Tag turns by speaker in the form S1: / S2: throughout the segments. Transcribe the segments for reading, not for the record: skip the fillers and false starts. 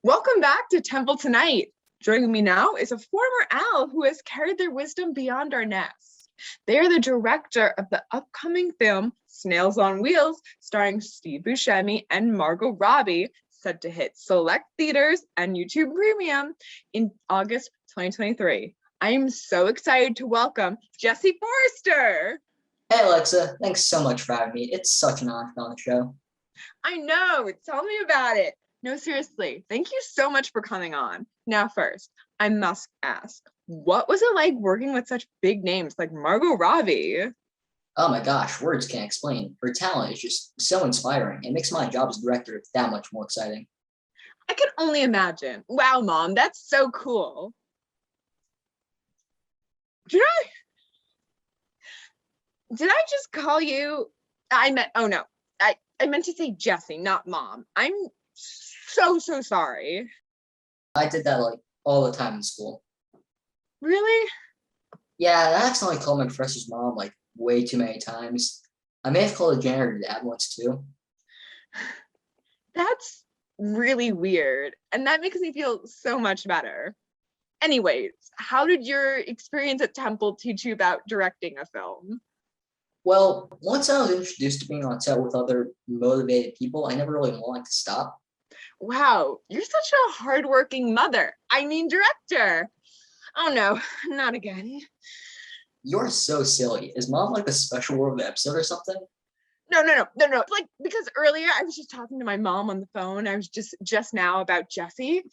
S1: Welcome back to Temple Tonight. Joining me now is a former owl who has carried their wisdom beyond our nest. They are the director of the upcoming film Snails on Wheels, starring Steve Buscemi and Margot Robbie, set to hit select theaters and YouTube Premium in August 2023. I am so excited to welcome Jesse Forrester.
S2: Hey Alexa, thanks so much for having me. It's such an honor to be on the show.
S1: I know, tell me about it. No, seriously, thank you so much for coming on. Now first, I must ask, what was it like working with such big names like Margot Robbie?
S2: Oh my gosh, words can't explain. Her talent is just so inspiring. It makes my job as director that much more exciting.
S1: I can only imagine. Wow, Mom, that's so cool. Did I just call you? I meant to say Jesse, not Mom. I'm so sorry.
S2: I did that like all the time in school.
S1: Really?
S2: Yeah, I accidentally called my professor's mom like way too many times. I may have called the janitor dad once too.
S1: That's really weird. And that makes me feel so much better. Anyways, how did your experience at Temple teach you about directing a film?
S2: Well, once I was introduced to being on set with other motivated people, I never really wanted to stop.
S1: Wow, you're such a hardworking mother. Director. Oh no, not again.
S2: You're so silly. Is mom like a special word of the episode or something?
S1: No. Like, because earlier I was just talking to my mom on the phone. I was just now about Jesse.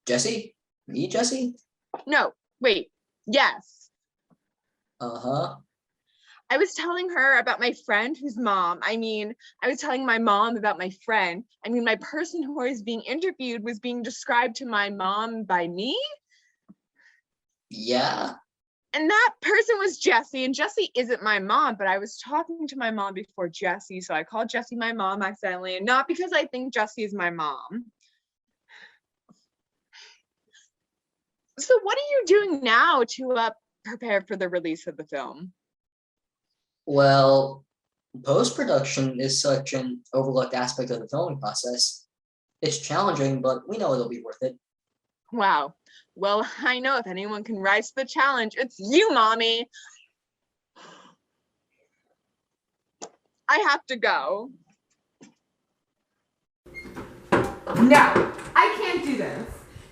S2: Jesse? Me, Jesse?
S1: No, wait. Yes.
S2: Uh-huh.
S1: I was telling her about my friend whose mom, I was telling my mom about my friend. My person who was being interviewed was being described to my mom by me.
S2: Yeah.
S1: And that person was Jesse, and Jesse isn't my mom, but I was talking to my mom before Jesse, so I called Jesse my mom accidentally, and not because I think Jesse is my mom. So what are you doing now to prepare for the release of the film?
S2: Well, post-production is such an overlooked aspect of the filming process. It's challenging, but we know it'll be worth it.
S1: Wow. Well, I know if anyone can rise to the challenge, it's you, Mommy. I have to go.
S3: No, I can't do this.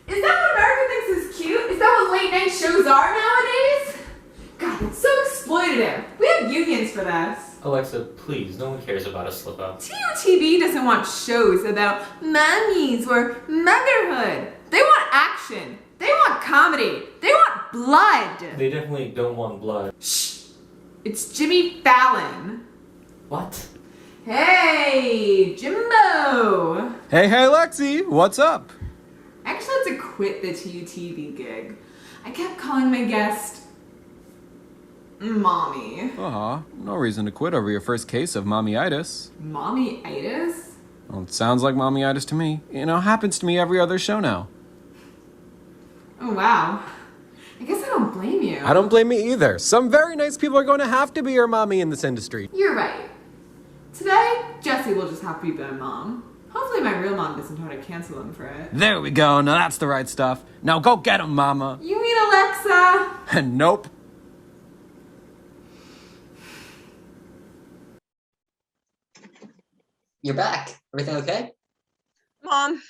S3: Is that what America thinks is cute? Is that what late night shows are nowadays? God, it's so exploitative. We have unions for this.
S4: Alexa, please, no one cares about a slip-up.
S3: TUTV doesn't want shows about mummies or motherhood. They want action. They want comedy. They want blood.
S4: They definitely don't want blood.
S3: Shh. It's Jimmy Fallon.
S4: What?
S3: Hey, Jimbo.
S5: Hey, Lexi, what's up?
S3: I actually had to quit the TUTV gig. I kept calling my guest Mommy.
S5: No reason to quit over your first case of mommyitis.
S3: Mommyitis?
S5: Well, it sounds like mommyitis to me. Happens to me every other show now.
S3: Oh, wow. I guess I don't blame you.
S5: I don't blame me either. Some very nice people are going to have to be your mommy in this industry.
S3: You're right. Today, Jessie will just have to be their mom. Hopefully my real mom doesn't try to cancel them for it.
S5: There we go. Now that's the right stuff. Now go get 'em, mama.
S3: You mean Alexa?
S5: Nope.
S2: You're back. Everything okay?
S1: Mom,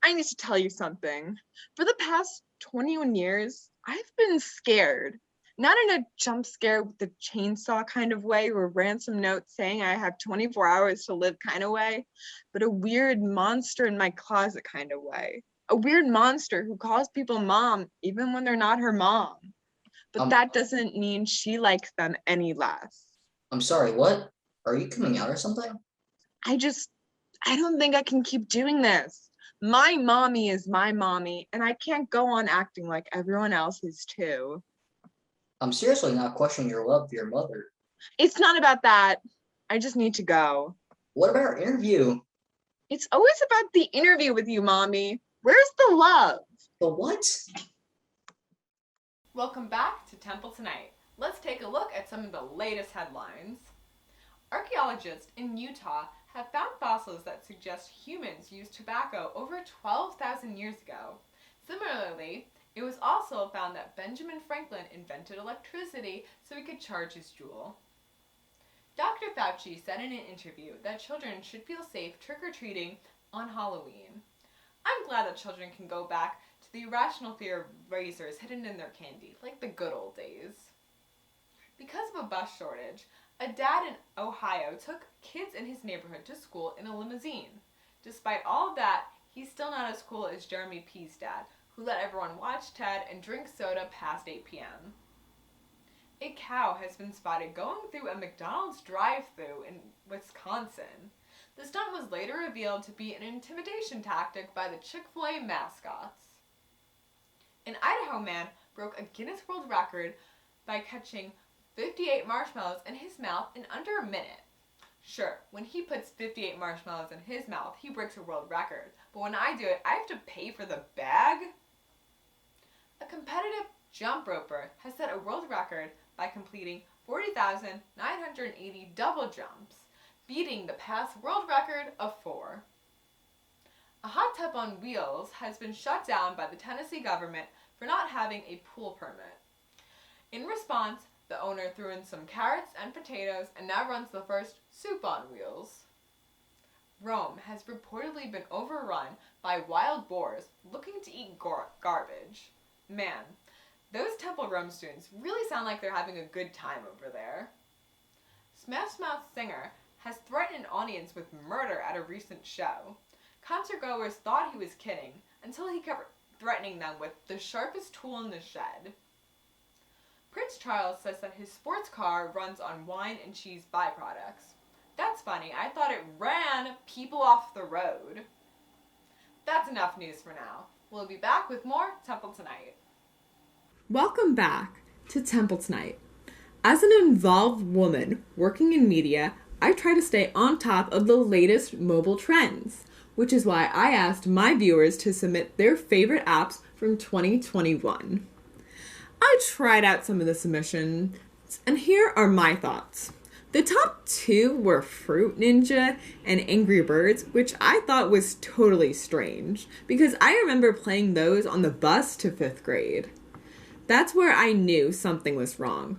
S1: I need to tell you something. For the past 21 years, I've been scared. Not in a jump scare with the chainsaw kind of way or ransom note saying I have 24 hours to live kind of way, but a weird monster in my closet kind of way. A weird monster who calls people mom even when they're not her mom. But that doesn't mean she likes them any less.
S2: I'm sorry, what? Are you coming out or something?
S1: I don't think I can keep doing this. My mommy is my mommy, and I can't go on acting like everyone else is too.
S2: I'm seriously not questioning your love for your mother.
S1: It's not about that. I just need to go.
S2: What about our interview?
S1: It's always about the interview with you, Mommy. Where's the love?
S2: The what?
S1: Welcome back to Temple Tonight. Let's take a look at some of the latest headlines. Archaeologists in Utah
S3: have found fossils that suggest humans used tobacco over 12,000 years ago. Similarly, it was also found that Benjamin Franklin invented electricity so he could charge his jewel. Dr. Fauci said in an interview that children should feel safe trick-or-treating on Halloween. I'm glad that children can go back to the irrational fear of razors hidden in their candy, like the good old days. Because of a bus shortage, a dad in Ohio took kids in his neighborhood to school in a limousine. Despite all of that, he's still not as cool as Jeremy P's dad, who let everyone watch Ted and drink soda past 8 p.m. A cow has been spotted going through a McDonald's drive-thru in Wisconsin. The stunt was later revealed to be an intimidation tactic by the Chick-fil-A mascots. An Idaho man broke a Guinness World Record by catching 58 marshmallows in his mouth in under a minute. Sure, when he puts 58 marshmallows in his mouth, he breaks a world record. But when I do it, I have to pay for the bag? A competitive jump roper has set a world record by completing 40,980 double jumps, beating the past world record of 4. A hot tub on wheels has been shut down by the Tennessee government for not having a pool permit. In response, the owner threw in some carrots and potatoes and now runs the first soup on wheels. Rome has reportedly been overrun by wild boars looking to eat garbage. Man, those Temple Rome students really sound like they're having a good time over there. Smash Mouth singer has threatened an audience with murder at a recent show. Concertgoers thought he was kidding until he kept threatening them with the sharpest tool in the shed. Prince Charles says that his sports car runs on wine and cheese byproducts. That's funny, I thought it ran people off the road. That's enough news for now. We'll be back with more Temple Tonight.
S6: Welcome back to Temple Tonight. As an involved woman working in media, I try to stay on top of the latest mobile trends, which is why I asked my viewers to submit their favorite apps from 2021. I tried out some of the submissions, and here are my thoughts. The top 2 were Fruit Ninja and Angry Birds, which I thought was totally strange, because I remember playing those on the bus to 5th grade. That's where I knew something was wrong.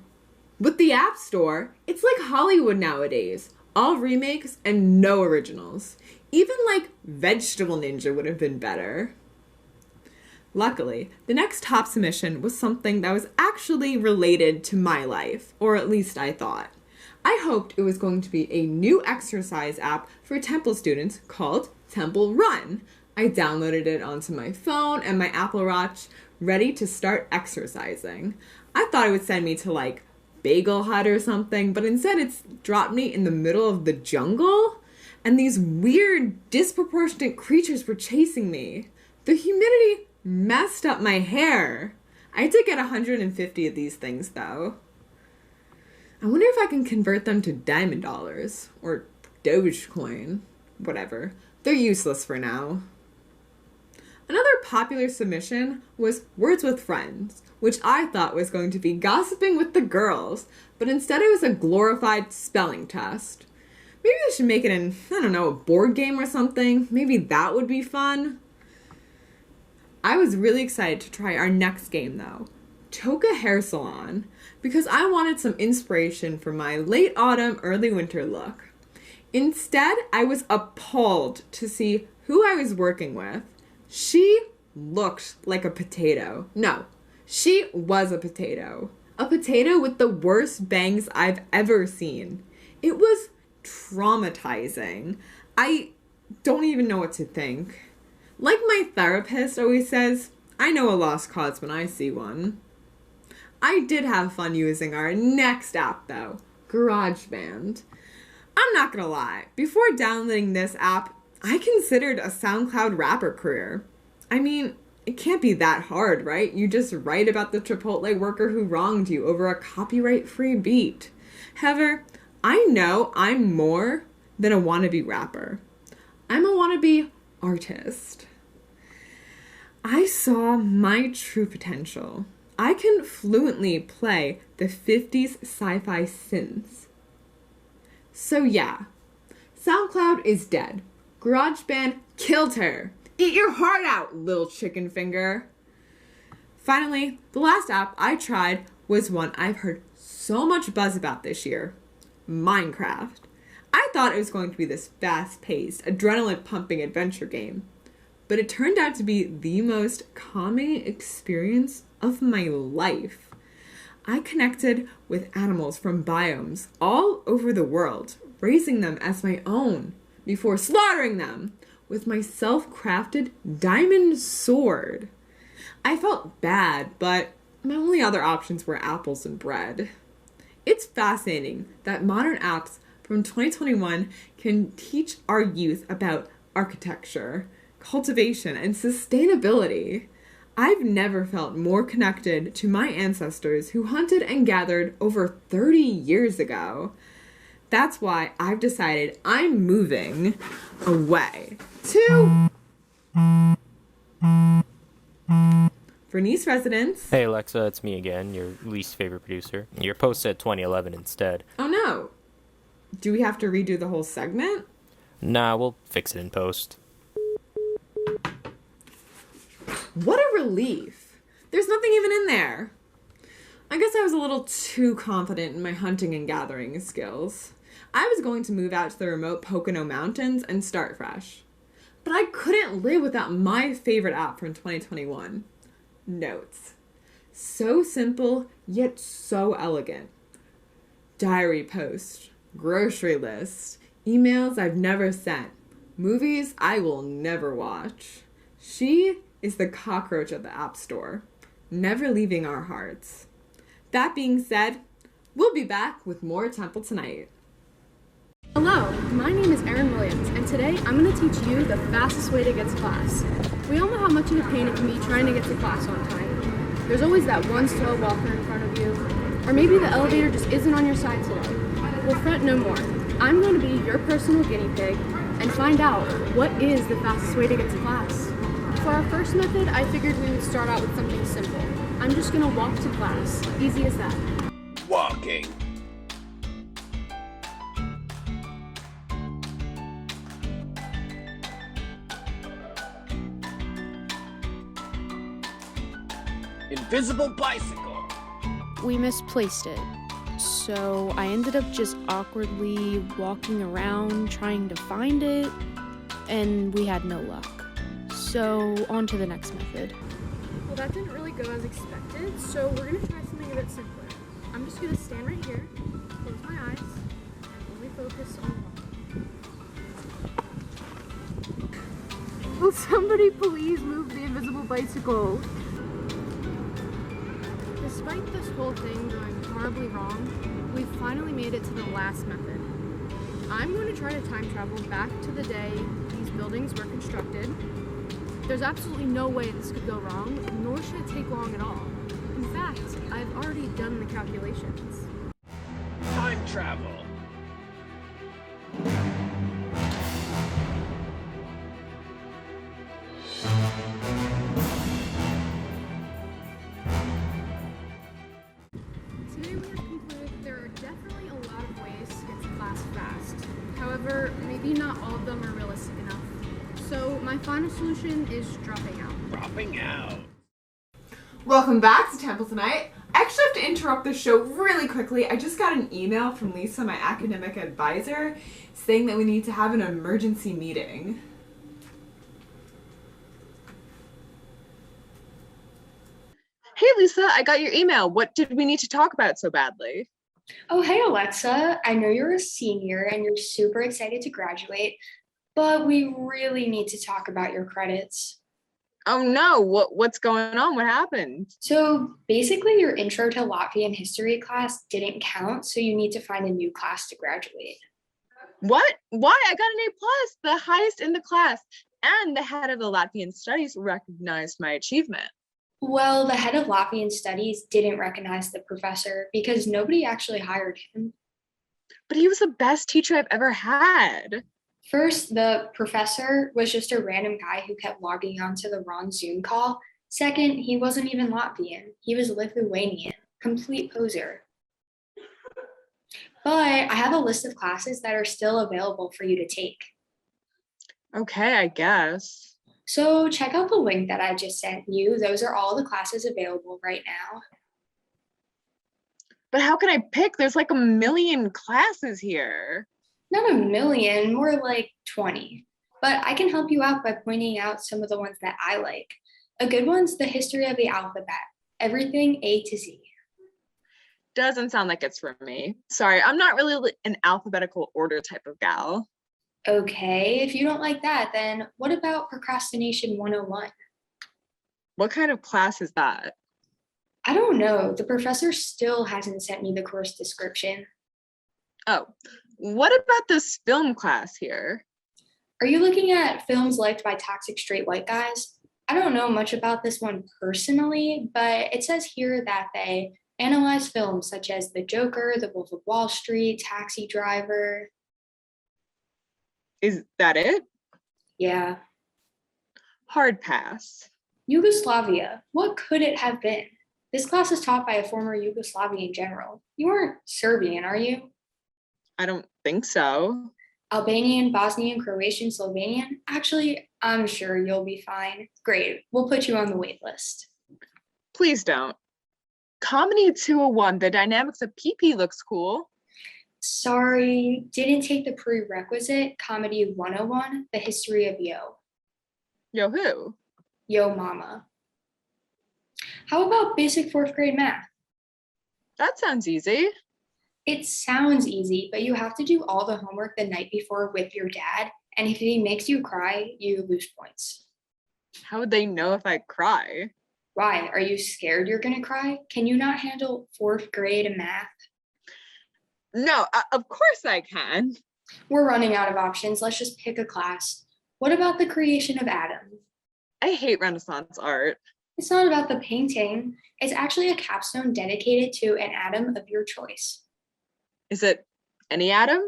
S6: With the App Store, it's like Hollywood nowadays. All remakes and no originals. Even like Vegetable Ninja would have been better. Luckily, the next top submission was something that was actually related to my life, or at least I thought. I hoped it was going to be a new exercise app for Temple students called Temple Run. I downloaded it onto my phone and my Apple Watch, ready to start exercising. I thought it would send me to like Bagel Hut or something, but instead it's dropped me in the middle of the jungle, and these weird, disproportionate creatures were chasing me. The humidity messed up my hair. I did get 150 of these things, though. I wonder if I can convert them to diamond dollars, or Dogecoin, whatever. They're useless for now. Another popular submission was Words with Friends, which I thought was going to be gossiping with the girls, but instead it was a glorified spelling test. Maybe they should make it an, a board game or something. Maybe that would be fun. I was really excited to try our next game though, Toka Hair Salon, because I wanted some inspiration for my late autumn, early winter look. Instead, I was appalled to see who I was working with. She looked like a potato. No, she was a potato. A potato with the worst bangs I've ever seen. It was traumatizing. I don't even know what to think. Like my therapist always says, I know a lost cause when I see one. I did have fun using our next app though, GarageBand. I'm not gonna lie, before downloading this app, I considered a SoundCloud rapper career. I mean, it can't be that hard, right? You just write about the Chipotle worker who wronged you over a copyright-free beat. However, I know I'm more than a wannabe rapper. I'm a wannabe artist. I saw my true potential. I can fluently play the 50s sci-fi synths. So yeah, SoundCloud is dead. GarageBand killed her. Eat your heart out, little chicken finger. Finally, the last app I tried was one I've heard so much buzz about this year. Minecraft. I thought it was going to be this fast-paced, adrenaline-pumping adventure game, but it turned out to be the most calming experience of my life. I connected with animals from biomes all over the world, raising them as my own before slaughtering them with my self-crafted diamond sword. I felt bad, but my only other options were apples and bread. It's fascinating that modern apps from 2021 can teach our youth about architecture, cultivation, and sustainability. I've never felt more connected to my ancestors who hunted and gathered over 30 years ago. That's why I've decided I'm moving away to Vernice residence.
S4: Hey Alexa, it's me again, your least favorite producer. Your post said 2011 instead.
S6: Oh no. Do we have to redo the whole segment?
S4: Nah, we'll fix it in post.
S6: What a relief. There's nothing even in there. I guess I was a little too confident in my hunting and gathering skills. I was going to move out to the remote Pocono Mountains and start fresh. But I couldn't live without my favorite app from 2021. Notes. So simple, yet so elegant. Diary post, grocery list, emails I've never sent, movies I will never watch. She is the cockroach of the App Store, never leaving our hearts. That being said, we'll be back with more Temple Tonight.
S7: Hello, my name is Erin Williams, and today I'm going to teach you the fastest way to get to class. We all know how much of a pain it can be trying to get to class on time. There's always that one slow walker in front of you, or maybe the elevator just isn't on your side today. Well, fret no more. I'm going to be your personal guinea pig and find out what is the fastest way to get to class. For our first method, I figured we would start out with something simple. I'm just going to walk to class. Easy as that.
S8: Walking. Invisible bicycle.
S9: We misplaced it. So I ended up just awkwardly walking around trying to find it, and we had no luck. So on to the next method.
S7: Well, that didn't really go as expected, so we're going to try something a bit simpler. I'm just going to stand right here, close my eyes, and only focus on walking. Will somebody please move the invisible bicycle? Despite this whole thing going horribly wrong, we've finally made it to the last method. I'm going to try to time travel back to the day these buildings were constructed. There's absolutely no way this could go wrong, nor should it take long at all. In fact, I've already done the calculations.
S8: Time travel.
S7: Today we have concluded that there are definitely a lot of ways to get to class fast. However, maybe not all of them are realistic enough. So my final solution is dropping out.
S8: Dropping out.
S6: Welcome back to Temple Tonight. I actually have to interrupt the show really quickly. I just got an email from Lisa, my academic advisor, saying that we need to have an emergency meeting.
S1: Hey Lisa, I got your email. What did we need to talk about so badly?
S10: Oh, hey, Alexa. I know you're a senior and you're super excited to graduate, but we really need to talk about your credits.
S1: Oh no, what's going on? What happened?
S10: So basically, your intro to Latvian history class didn't count, so you need to find a new class to graduate.
S1: What? Why? I got an A+, the highest in the class, and the head of the Latvian studies recognized my achievement.
S10: Well, the head of Latvian studies didn't recognize the professor because nobody actually hired him.
S1: But he was the best teacher I've ever had.
S10: First, the professor was just a random guy who kept logging onto the wrong Zoom call. Second, he wasn't even Latvian. He was Lithuanian. Complete poser. But I have a list of classes that are still available for you to take.
S1: Okay, I guess.
S10: So check out the link that I just sent you. Those are all the classes available right now.
S1: But how can I pick? There's like a million classes here.
S10: Not a million, more like 20. But I can help you out by pointing out some of the ones that I like. A good one's the history of the alphabet, everything A to Z.
S1: Doesn't sound like it's for me. Sorry, I'm not really an alphabetical order type of gal.
S10: Okay, if you don't like that, then what about Procrastination 101?
S1: What kind of class is that?
S10: I don't know. The professor still hasn't sent me the course description.
S1: Oh, what about this film class here?
S10: Are you looking at films liked by toxic straight white guys? I don't know much about this one personally, but it says here that they analyze films such as The Joker, The Wolf of Wall Street, Taxi Driver.
S1: Is that it?
S10: Yeah.
S1: Hard pass.
S10: Yugoslavia. What could it have been? This class is taught by a former Yugoslavian general. You aren't Serbian, are you?
S1: I don't think so.
S10: Albanian, Bosnian, Croatian, Slovenian? Actually, I'm sure you'll be fine. Great. We'll put you on the wait list.
S1: Please don't. Comedy 201, the dynamics of PP looks cool.
S10: Sorry, didn't take the prerequisite. Comedy 101, the history of Yo.
S1: Yo who?
S10: Yo Mama. How about basic fourth grade math?
S1: That sounds easy.
S10: It sounds easy, but you have to do all the homework the night before with your dad. And if he makes you cry, you lose points.
S1: How would they know if I cry?
S10: Why? Are you scared you're gonna cry? Can you not handle fourth grade math?
S1: No, of course I can.
S10: We're running out of options. Let's just pick a class. What about the creation of Adam?
S1: I hate Renaissance art.
S10: It's not about the painting. It's actually a capstone dedicated to an atom of your choice.
S1: Is it any atom?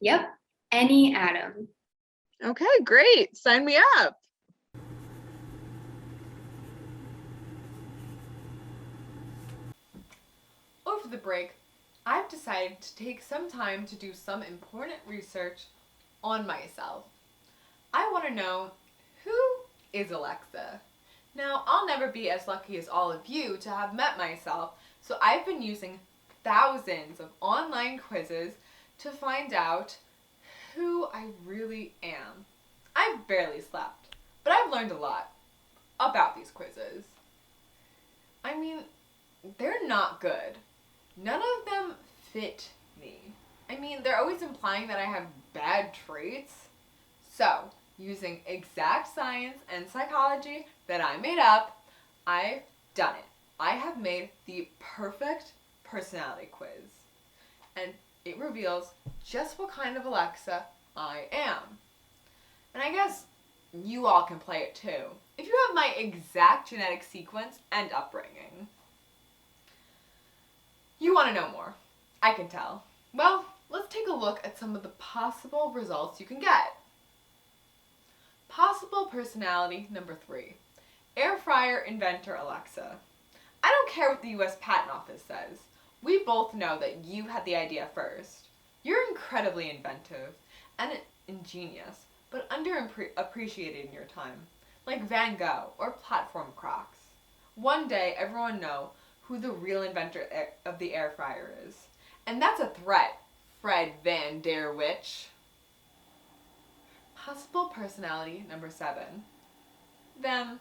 S10: Yep, any atom.
S1: Okay, great. Sign me up.
S3: Over the break, I've decided to take some time to do some important research on myself. I want to know, who is Alexa? Now, I'll never be as lucky as all of you to have met myself, so I've been using thousands of online quizzes to find out who I really am. I've barely slept, but I've learned a lot about these quizzes. I mean, they're not good. None of them fit me. I mean, they're always implying that I have bad traits. So, using exact science and psychology that I made up, I've done it. I have made the perfect personality quiz. And it reveals just what kind of Alexa I am. And I guess you all can play it too, if you have my exact genetic sequence and upbringing. You want to know more, I can tell. Well, let's take a look at some of the possible results you can get. Possible personality number 3, air fryer inventor Alexa. I don't care what the US Patent Office says. We both know that you had the idea first. You're incredibly inventive and ingenious, but underappreciated in your time, like Van Gogh or platform crocs. One day, everyone know who the real inventor of the air fryer is. And that's a threat, Fred Van Der Witch. Possible personality number 7, them.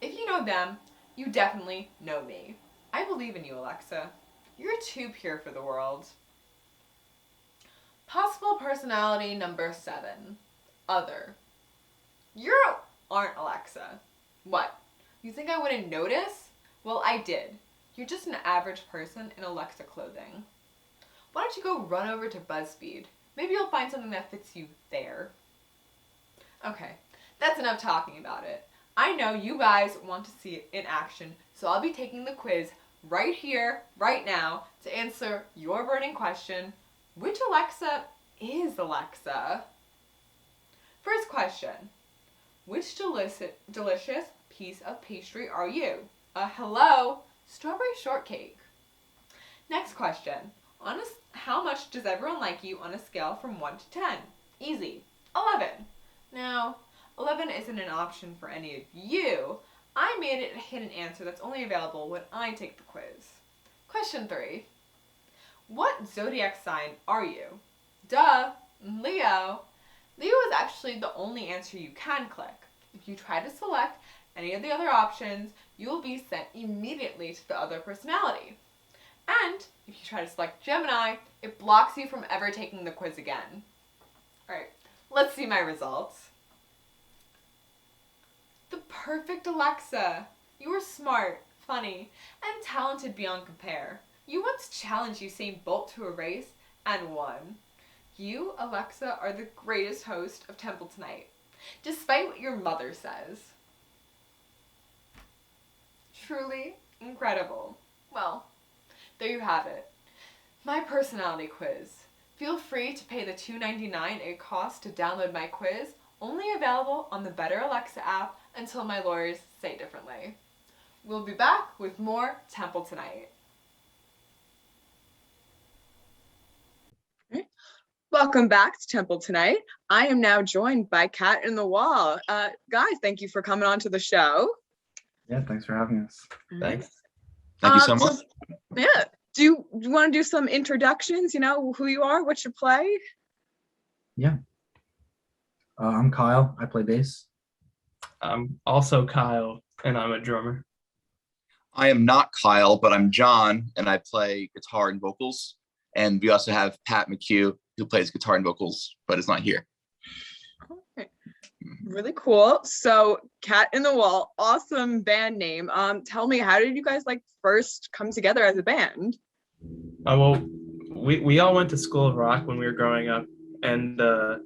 S3: If you know them, you definitely know me. I believe in you, Alexa. You're too pure for the world. Possible personality number 7, other. You aren't Alexa. What? You think I wouldn't notice? Well, I did. You're just an average person in Alexa clothing. Why don't you go run over to BuzzFeed? Maybe you'll find something that fits you there. Okay, that's enough talking about it. I know you guys want to see it in action, so I'll be taking the quiz right here, right now, to answer your burning question, which Alexa is Alexa? First question, which delicious piece of pastry are you? Hello, strawberry shortcake. Next question, How much does everyone like you on a scale from 1 to 10? Easy. 11. Now, 11 isn't an option for any of you. I made it a hidden answer that's only available when I take the quiz. Question 3. What zodiac sign are you? Duh, Leo. Leo is actually the only answer you can click. If you try to select any of the other options, you will be sent immediately to the other personality. And if you try to select Gemini, it blocks you from ever taking the quiz again. Alright, let's see my results. The perfect Alexa. You were smart, funny, and talented beyond compare. You once challenged Usain Bolt to a race and won. You, Alexa, are the greatest host of Temple Tonight, despite what your mother says. Truly incredible. Well, there you have it. My personality quiz. Feel free to pay the $2.99 it costs to download my quiz, only available on the Better Alexa app until my lawyers say differently. We'll be back with more Temple Tonight.
S1: Welcome back to Temple Tonight. I am now joined by Cat in the Wall. Guys, thank you for coming on to the show.
S11: Yeah, thanks for having us.
S12: Thanks. Thank you so much.
S1: Yeah. Do you want to do some introductions? You know, who you are, what you play?
S11: Yeah. I'm Kyle. I play bass.
S13: I'm also Kyle, and I'm a drummer.
S12: I am not Kyle, but I'm John, and I play guitar and vocals. And we also have Pat McHugh, who plays guitar and vocals, but is not here.
S1: Okay. Really cool. So, Cat in the Wall, awesome band name. Tell me, how did you guys first come together as a band?
S13: Well, we all went to School of Rock when we were growing up, and I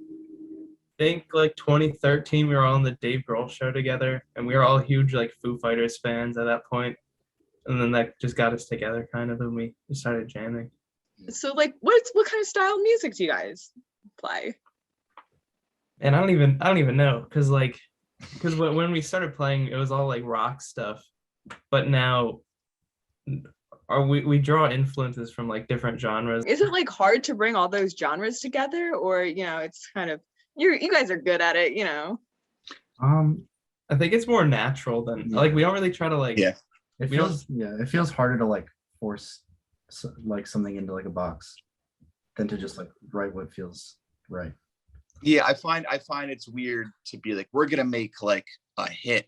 S13: think 2013 we were all on the Dave Grohl show together, and we were all huge Foo Fighters fans at that point, and then that just got us together kind of, and we started jamming.
S1: So what kind of style of music do you guys play?
S13: And I don't even know, because when we started playing, it was all rock stuff, but now we draw influences from different genres.
S1: Is it hard to bring all those genres together, or it's kind of you guys are good at it,
S13: I think it's more natural than we don't really try to
S11: yeah. It feels harder to force something into a box than to just write what feels right.
S12: Yeah, I find it's weird to be we're gonna make a hit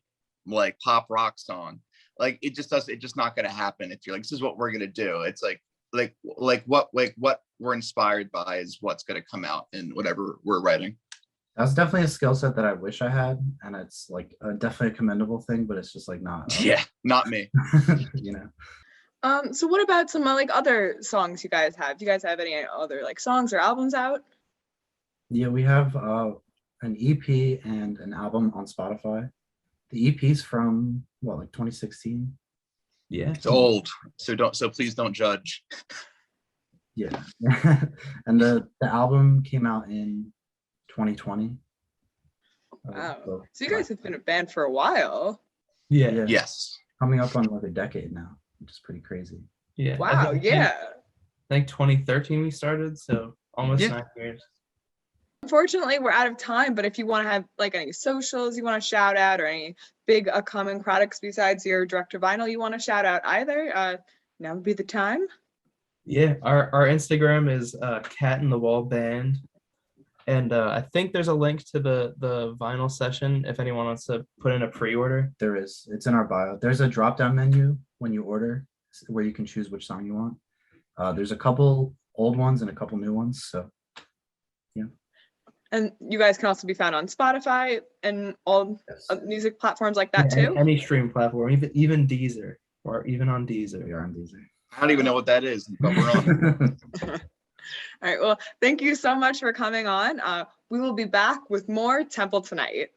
S12: pop rock song. It's just not gonna happen if you're this is what we're gonna do. It's what we're inspired by is what's gonna come out in whatever we're writing.
S11: That's definitely a skill set that I wish I had, and it's definitely a commendable thing, but it's just not.
S12: Yeah, not me.
S1: So what about some other songs you guys have? Do you guys have any other songs or albums out?
S11: Yeah, we have an EP and an album on Spotify. The EP's from 2016.
S13: Yeah,
S12: it's old, so please don't judge.
S11: Yeah. And the album came out in 2020.
S1: Wow. So you guys have been a band for a while.
S11: Yeah.
S12: Yes.
S11: Coming up on a decade now, which is pretty crazy.
S13: Yeah.
S1: Wow.
S13: I think 2013 we started, so almost 9 years.
S1: Unfortunately, we're out of time, but if you want to have any socials you want to shout out, or any big upcoming products besides your Director Vinyl you want to shout out either, now would be the time.
S13: Yeah, our Instagram is Cat in the Wall Band, and I think there's a link to the vinyl session if anyone wants to put in a pre-order.
S11: There is. It's in our bio. There's a drop-down menu when you order where you can choose which song you want. There's a couple old ones and a couple new ones, so yeah.
S1: And you guys can also be found on Spotify and all music platforms like that too?
S13: Any stream platform, even Deezer, or even on Deezer.
S11: We are on Deezer.
S12: I don't even know what that is, but we're on.
S1: All right, well, thank you so much for coming on. We will be back with more Temple Tonight.